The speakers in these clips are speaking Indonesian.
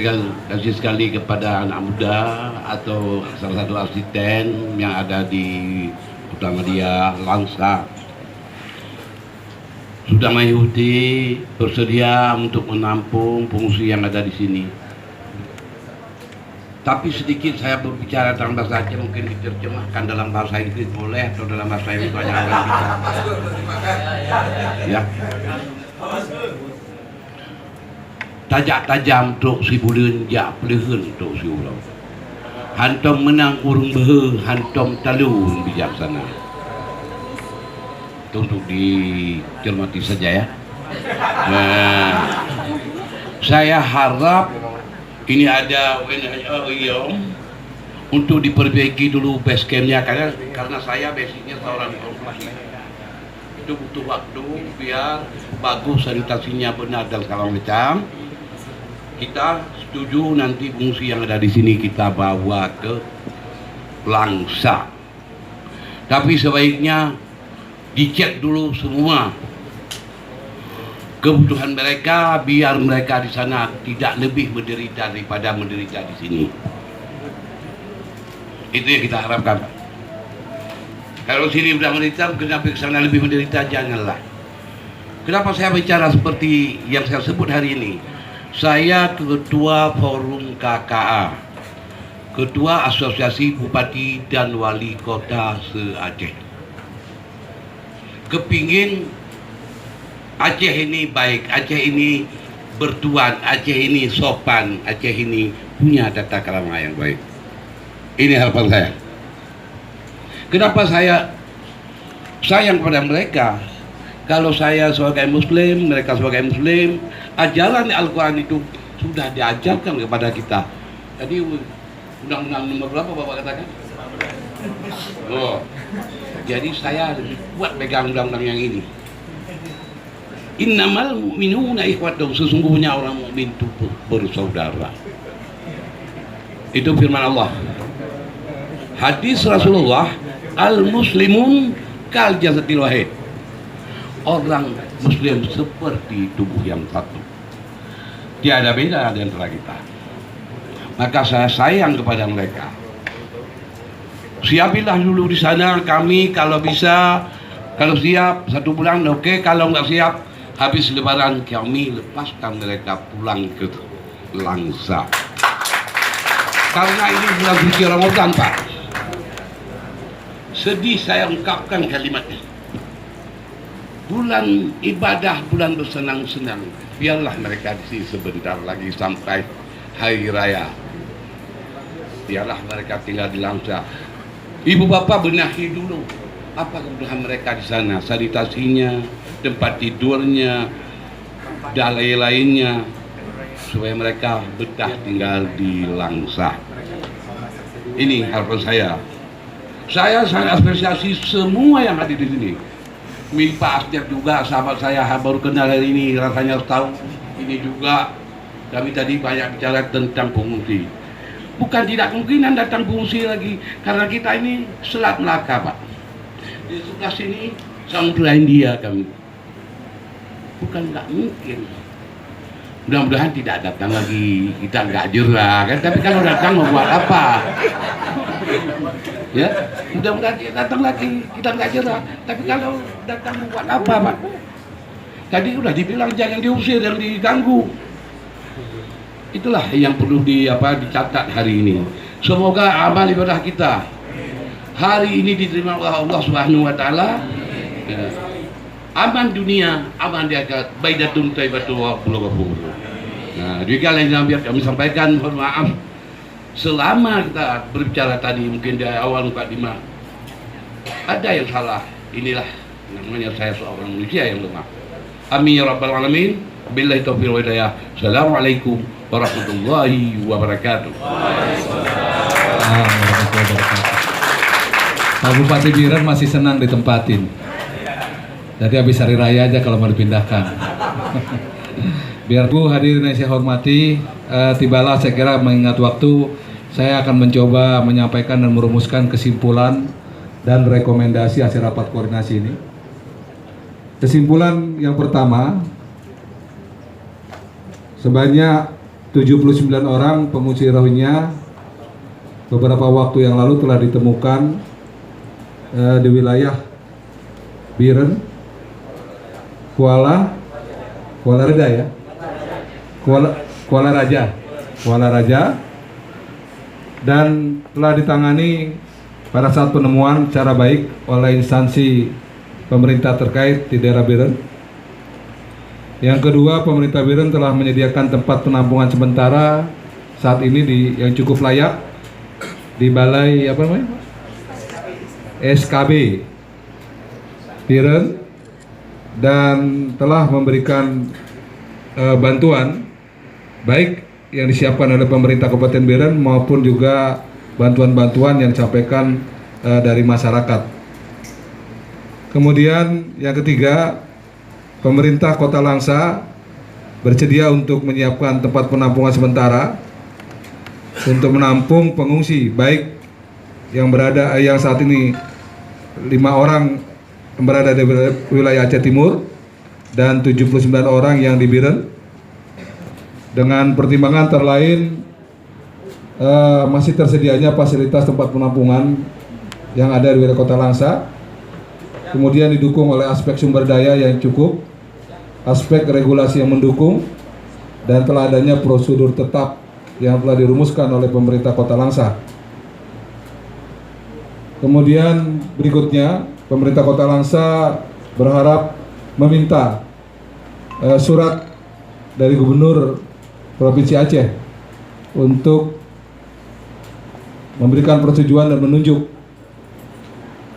kasih sekali kepada anak muda atau salah satu asisten yang ada di Muhammadiyah Langsa sudah mengikuti, bersedia untuk menampung pengungsi yang ada di sini. Tapi sedikit saya berbicara dalam bahasa Aceh, mungkin diterjemahkan dalam bahasa Inggris boleh, atau dalam bahasa Inggris banyak orang bisa. Ya. Tajak-tajam tok si bulan, jak pelehen tok si ulau. Hantom menang urung behe, hantom talun bijaksana. Itu untuk dicermati saja ya. Nah, saya harap ini ada untuk diperbaiki dulu base campnya, karena saya basicnya seorang informasi. Itu butuh waktu biar bagus, sanitasinya benar dan segala macam. Kita setuju nanti fungsi yang ada di sini kita bawa ke Langsa. Tapi sebaiknya dicek dulu semua kebutuhan mereka biar mereka di sana tidak lebih menderita daripada menderita di sini. Itu yang kita harapkan. Kalau sini sudah menderita, kenapa ke sana lebih menderita? Janganlah. Kenapa saya bicara seperti yang saya sebut hari ini? Saya ketua forum KKA, ketua Asosiasi Bupati dan Wali Kota se-Aceh. Kepingin Aceh ini baik, Aceh ini bertuan, Aceh ini sopan, Aceh ini punya tata krama yang baik. Ini harapan saya. Kenapa saya sayang pada mereka? Kalau saya sebagai muslim, mereka sebagai muslim, ajaran Al-Quran itu sudah diajarkan kepada kita. Jadi undang-undang nomor berapa Bapak katakan? Oh, jadi saya lebih kuat pegang undang-undang yang ini. Innamal mu'minuna ikhwatun, sesungguhnya orang mukmin itu bersaudara. Itu firman Allah. Hadis Rasulullah, al-muslimun kal jasadil wahid. Orang muslim seperti tubuh yang satu. Tiada beda di antara kita. Maka saya sayang kepada mereka. Siapilah dulu di sana, kami kalau bisa, kalau siap 1 bulan oke, kalau nggak siap habis lebaran kami lepaskan mereka pulang ke Langsa. Karena ini bulan suci Ramadan, Pak. Sedih saya ungkapkan kalimatnya. Bulan ibadah, bulan bersenang-senang. Biarlah mereka di sini sebentar lagi sampai hari raya. Biarlah mereka tinggal di Langsa. Ibu bapak benahi dulu apa kebutuhan mereka di sana, sanitasinya, tempat tidurnya, dan lain-lainnya, supaya mereka betah tinggal di Langsa. Ini harapan saya. Saya sangat apresiasi semua yang ada di sini. Pak Asdep juga sahabat saya baru kenal hari ini, rasanya tahu ini juga. Kami tadi banyak bicara tentang pengungsi. Bukan tidak mungkinan datang pengungsi lagi, karena kita ini Selat Melaka, Pak. Di sebelah sini Samudra India kami. Bukan nggak mungkin. Mudah-mudahan tidak datang lagi, kita nggak jerah kan. Tapi kalau datang mau buat apa? Ya, mudah-mudahan dia datang lagi, kita nggak jerah. Tapi kalau datang mau buat apa, Pak? Tadi udah dibilang jangan diusir, jangan diganggu. Itulah yang perlu dicatat hari ini. Semoga amal ibadah kita hari ini diterima oleh Allah Subhanahu wa taala. Ya. Aman dunia, aman di akhirat. Baidatun thayyibatun wa ghafur. Nah, demikian yang biar kami sampaikan, mohon maaf selama kita berbicara tadi mungkin dari awal 45 ada yang salah. Inilah namanya saya seorang manusia yang lemah. Amin ya rabbal alamin. Billahi taufiq wal hidayah. Assalamualaikum warahmatullahi wabarakatuh. Pak Bupati Biren masih senang ditempatin. Jadi habis hari raya aja kalau mau dipindahkan. Biar Bu hadirin yang saya hormati, tibalah saya kira mengingat waktu, saya akan mencoba menyampaikan dan merumuskan kesimpulan dan rekomendasi hasil rapat koordinasi ini. Kesimpulan yang pertama, sebanyak 79 orang pengungsi Rohingya beberapa waktu yang lalu telah ditemukan di wilayah Biren, Kuala Reda ya, Kuala Raja, dan telah ditangani pada saat penemuan secara baik oleh instansi pemerintah terkait di daerah Biren. Yang kedua, pemerintah Biren telah menyediakan tempat penampungan sementara saat ini yang cukup layak di balai SKB Biren, dan telah memberikan bantuan baik yang disiapkan oleh pemerintah Kabupaten Biren maupun juga bantuan-bantuan yang disampaikan dari masyarakat. Kemudian yang ketiga, pemerintah Kota Langsa bersedia untuk menyiapkan tempat penampungan sementara untuk menampung pengungsi baik yang saat ini 5 orang yang berada di wilayah Aceh Timur dan 79 orang yang di Biren, dengan pertimbangan terlain masih tersedianya fasilitas tempat penampungan yang ada di wilayah Kota Langsa, kemudian didukung oleh aspek sumber daya yang cukup, aspek regulasi yang mendukung, dan telah adanya prosedur tetap yang telah dirumuskan oleh pemerintah Kota Langsa. Kemudian berikutnya, pemerintah Kota Langsa berharap meminta surat dari Gubernur Provinsi Aceh untuk memberikan persetujuan dan menunjuk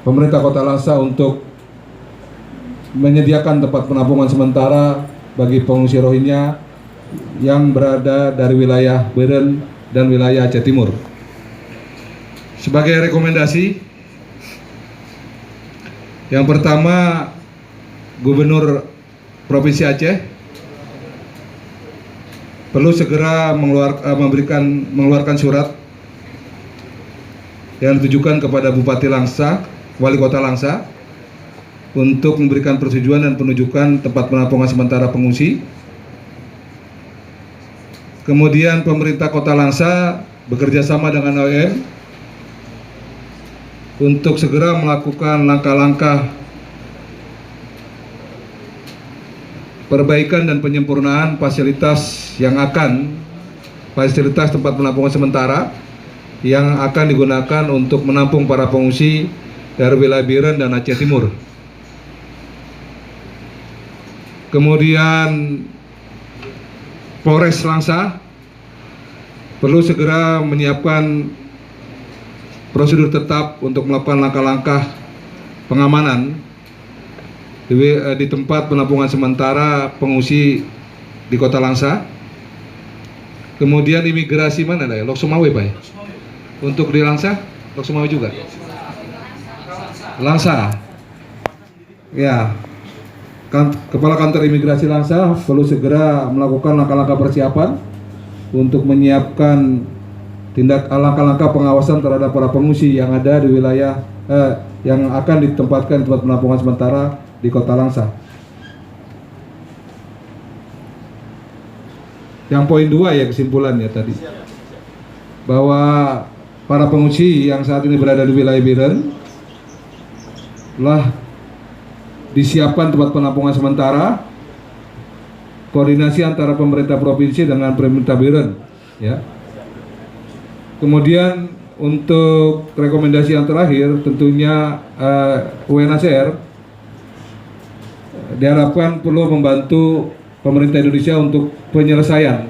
pemerintah Kota Langsa untuk menyediakan tempat penampungan sementara bagi pengungsi Rohingya yang berada dari wilayah Biren dan wilayah Aceh Timur. Sebagai rekomendasi, yang pertama, Gubernur Provinsi Aceh perlu segera mengeluarkan surat yang ditujukan kepada Bupati Langsa, Wali Kota Langsa, untuk memberikan persetujuan dan penunjukan tempat penampungan sementara pengungsi. Kemudian pemerintah Kota Langsa bekerja sama dengan OIM untuk segera melakukan langkah-langkah perbaikan dan penyempurnaan fasilitas tempat penampungan sementara yang akan digunakan untuk menampung para pengungsi dari wilayah Biren dan Aceh Timur. Kemudian Polres Langsa perlu segera menyiapkan prosedur tetap untuk melakukan langkah-langkah pengamanan di tempat penampungan sementara pengungsi di Kota Langsa. Kemudian imigrasi mana ya? Lok Sumawe Pak ya? Untuk di Langsa, Lok Sumawe juga? Langsa. Ya. Kepala Kantor Imigrasi Langsa perlu segera melakukan langkah-langkah persiapan untuk menyiapkan langkah-langkah pengawasan terhadap para pengungsi yang ada di wilayah yang akan ditempatkan di tempat penampungan sementara di Kota Langsa. Yang poin 2 ya kesimpulannya tadi, bahwa para pengungsi yang saat ini berada di wilayah Biren telah disiapkan tempat penampungan sementara, koordinasi antara pemerintah provinsi dengan pemerintah Biren ya. Kemudian untuk rekomendasi yang terakhir, tentunya UNHCR diharapkan perlu membantu pemerintah Indonesia untuk penyelesaian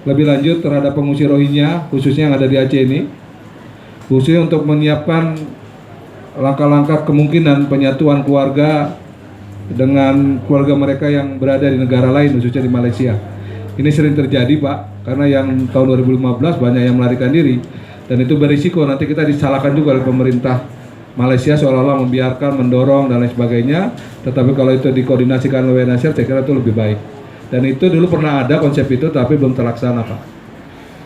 lebih lanjut terhadap pengungsi Rohingya khususnya yang ada di Aceh ini, khususnya untuk menyiapkan langkah-langkah kemungkinan penyatuan keluarga dengan keluarga mereka yang berada di negara lain, khususnya di Malaysia. Ini sering terjadi Pak, karena yang tahun 2015 banyak yang melarikan diri, dan itu berisiko nanti kita disalahkan juga oleh pemerintah Malaysia seolah-olah membiarkan, mendorong dan lain sebagainya. Tetapi kalau itu dikoordinasikan oleh UNHCR, saya kira itu lebih baik. Dan itu dulu pernah ada konsep itu, tapi belum terlaksana Pak.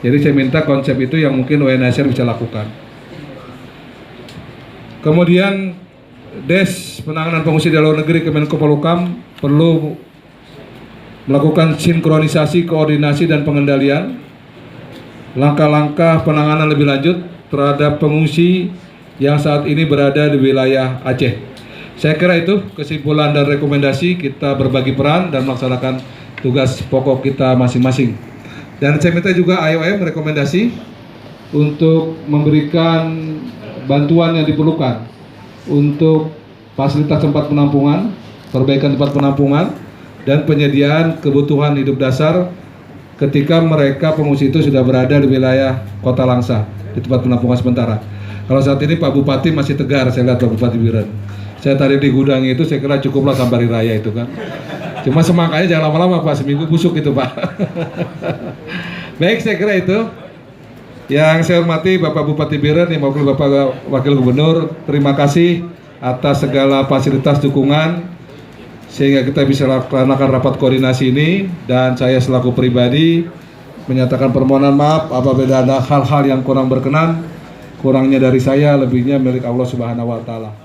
Jadi saya minta konsep itu yang mungkin UNHCR bisa lakukan. Kemudian Des Penanganan Pengungsi di Luar Negeri Kemenko Polhukam perlu melakukan sinkronisasi, koordinasi, dan pengendalian langkah-langkah penanganan lebih lanjut terhadap pengungsi yang saat ini berada di wilayah Aceh. Saya kira itu kesimpulan dan rekomendasi, kita berbagi peran dan melaksanakan tugas pokok kita masing-masing. Dan saya minta juga IOM rekomendasi untuk memberikan bantuan yang diperlukan untuk fasilitas tempat penampungan, perbaikan tempat penampungan, dan penyediaan kebutuhan hidup dasar ketika mereka pengungsi itu sudah berada di wilayah Kota Langsa di tempat penampungan sementara. Kalau saat ini Pak Bupati masih tegar, saya lihat Pak Bupati Biren. Saya tadi di gudang itu, saya kira cukuplah sampai hari raya itu kan. Cuma semangkanya jangan lama-lama Pak, seminggu busuk itu Pak. Baik, saya kira itu. Yang saya hormati Bapak Bupati Biren, yang mewakili Bapak Wakil Gubernur, terima kasih atas segala fasilitas dukungan sehingga kita bisa laksanakan rapat koordinasi ini, dan saya selaku pribadi menyatakan permohonan maaf apabila ada hal-hal yang kurang berkenan. Kurangnya dari saya, lebihnya milik Allah Subhanahu wa taala.